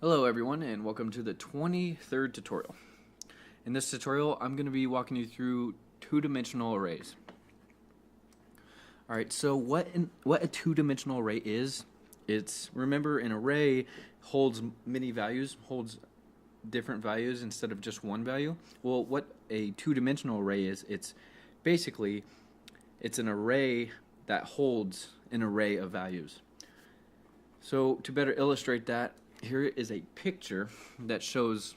Hello everyone and welcome to the 23rd tutorial. In this tutorial I'm going to be walking you through two-dimensional arrays. Alright, so what a two-dimensional array is, remember an array holds many values, holds different values instead of just one value. Well, what a two-dimensional array is, it's an array that holds an array of values. So to better illustrate that, here is a picture that shows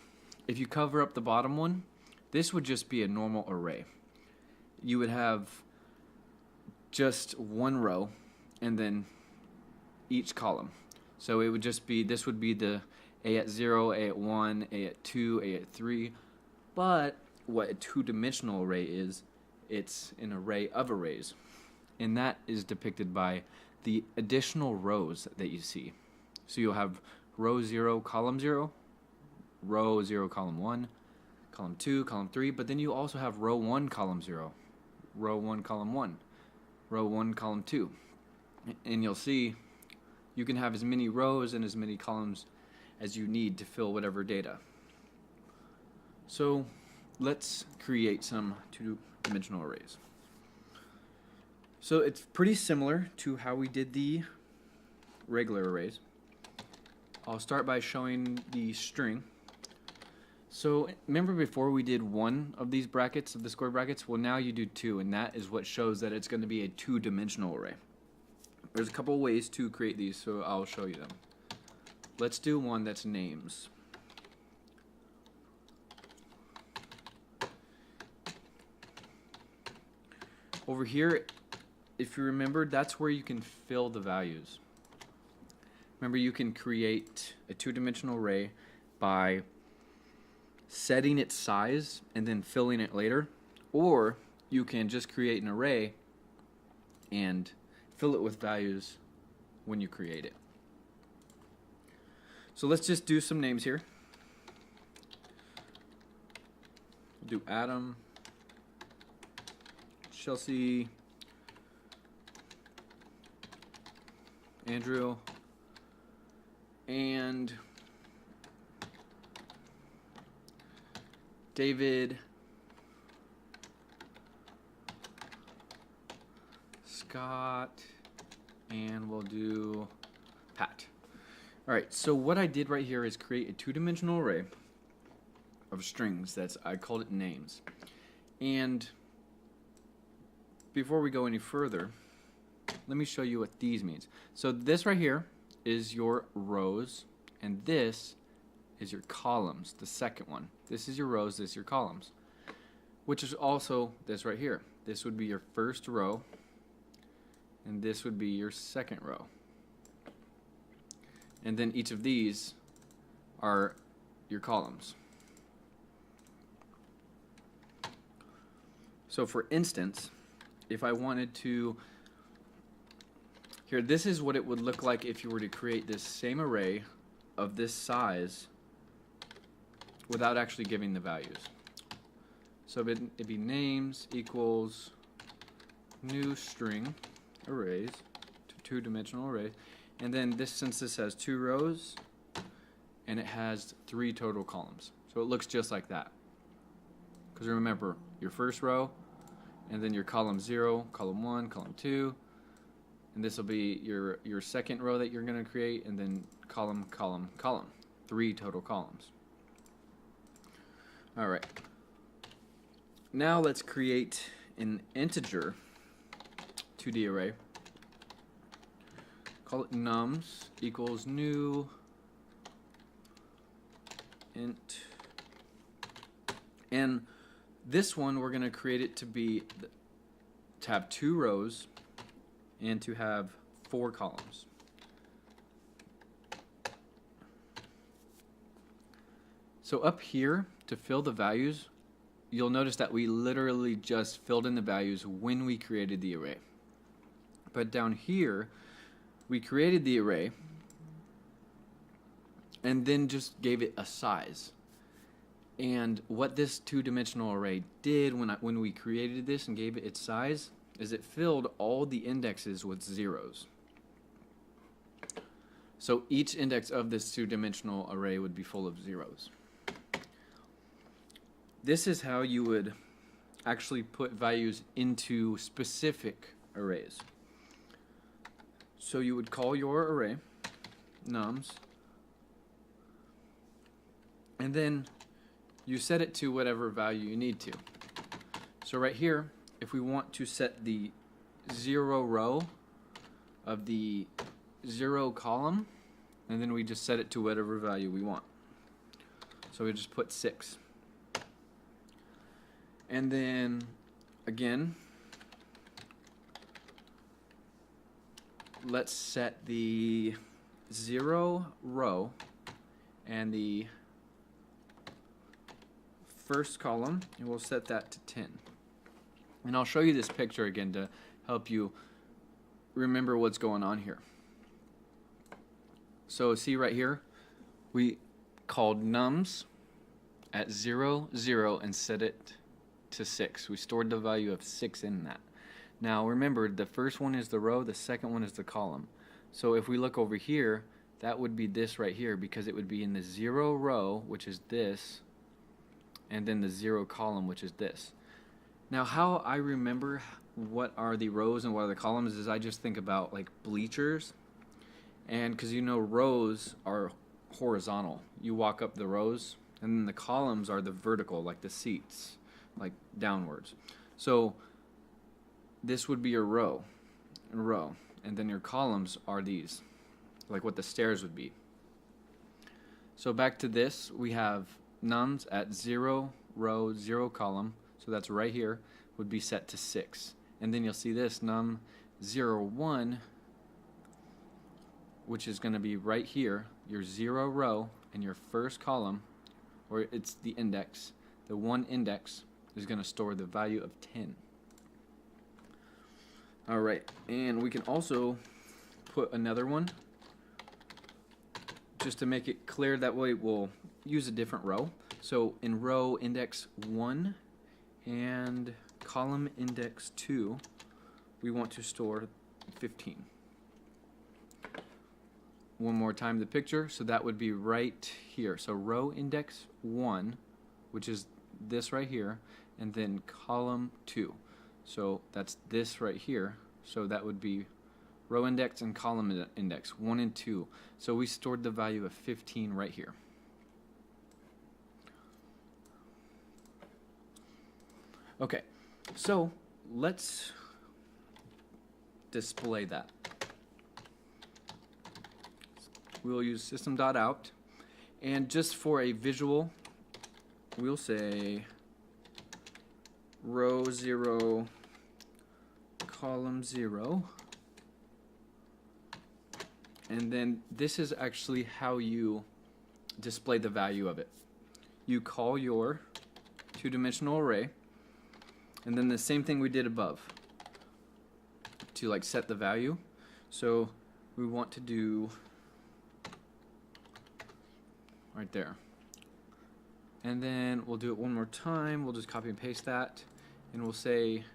if you cover up the bottom one, this would just be a normal array. You would have just one row and then each column. So it would just be, this would be the A at 0, A at 1, A at 2, A at 3. But what a two-dimensional array is, it's an array of arrays. And that is depicted by the additional rows that you see. So you'll have row 0, column 0, row 0, column 1, column 2, column 3, but then you also have row 1, column 0, row 1, column 1, row 1, column 2. And you'll see you can have as many rows and as many columns as you need to fill whatever data. So let's create some two-dimensional arrays. So it's pretty similar to how we did the regular arrays. I'll start by showing the string. So remember before we did one of these brackets, of the square brackets? Well, now you do two, and that is what shows that it's going to be a two-dimensional array. There's a couple ways to create these, so I'll show you them. Let's do one that's names. Over here, if you remember, that's where you can fill the values. Remember, you can create a two-dimensional array by setting its size and then filling it later, or you can just create an array and fill it with values when you create it. So let's just do some names here. We'll do Adam, Chelsea, Andrew, and David, Scott, and we'll do Pat. Alright, so what I did right here is create a two-dimensional array of strings. I called it names. And before we go any further, let me show you what these means. So this right here is your rows, and this is your columns, the second one. This is your rows, this is your columns, which is also this right here. This would be your first row, and this would be your second row. And then each of these are your columns. So for instance, if I wanted to, here, this is what it would look like if you were to create this same array of this size without actually giving the values. So it'd be names equals new string arrays, two-dimensional arrays, and then this, since this has 2 rows and it has 3 total columns, so it looks just like that. Because remember, your first row, and then your column 0, column 1, column 2. And this will be your second row that you're going to create, and then column, column, column. 3 total columns. Alright. Now let's create an integer 2D array. Call it nums equals new int. And this one we're going to create it to have 2 rows and to have 4 columns. So up here, to fill the values, you'll notice that we literally just filled in the values when we created the array. But down here, we created the array and then just gave it a size. And what this two-dimensional array did when we created this and gave it its size is it filled all the indexes with zeros. So each index of this two-dimensional array would be full of zeros. This is how you would actually put values into specific arrays. So you would call your array nums, and then you set it to whatever value you need to. So right here, if we want to set the 0 row of the 0 column, and then we just set it to whatever value we want. So we just put 6. And then again, let's set the 0 row and the first column, and we'll set that to 10. And I'll show you this picture again to help you remember what's going on here. So see right here, we called nums at 0, 0 and set it to 6. We stored the value of 6 in that. Now remember, the first one is the row, the second one is the column. So if we look over here, that would be this right here, because it would be in the 0 row, which is this, and then the 0 column, which is this. Now how I remember what are the rows and what are the columns is I just think about like bleachers, and because you know rows are horizontal, you walk up the rows, and then the columns are the vertical, like the seats, like downwards. So this would be a row, and then your columns are these, like what the stairs would be. So back to this, we have nums at 0 row, 0 column, so that's right here, would be set to 6. And then you'll see this num 0, 1, which is going to be right here, your 0 row and your first column, or it's the index. The 1 index is going to store the value of 10. Alright, and we can also put another one just to make it clear. That way we'll use a different row. So in row index 1 and column index 2, we want to store 15. One more time the picture, so that would be right here. So row index 1, which is this right here, and then column 2. So that's this right here. So that would be row index and column index 1 and 2. So we stored the value of 15 right here. Okay, so let's display that. We'll use system.out, and just for a visual, we'll say row 0, column 0, and then this is actually how you display the value of it. You call your two-dimensional array, and then the same thing we did above to like set the value. So we want to do right there, and then we'll do it one more time. We'll just copy and paste that, and we'll say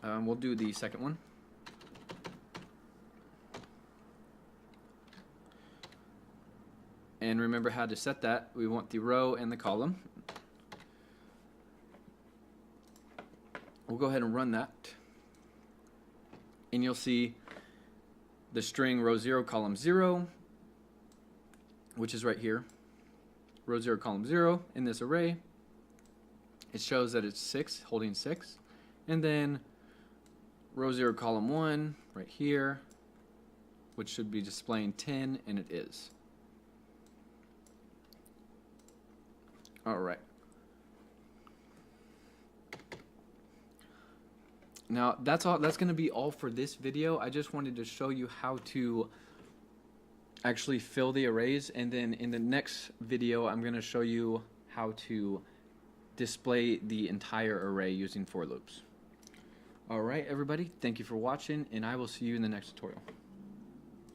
we'll do the second one. And remember how to set that. We want the row and the column. We'll go ahead and run that, and you'll see the string row 0, column 0, which is right here. Row 0, column 0 in this array. It shows that it's 6, holding 6. And then row 0, column 1 right here, which should be displaying 10, and it is. All right. Now that's all. That's going to be all for this video. I just wanted to show you how to actually fill the arrays, and then in the next video I'm going to show you how to display the entire array using for loops. All right, everybody, thank you for watching, and I will see you in the next tutorial.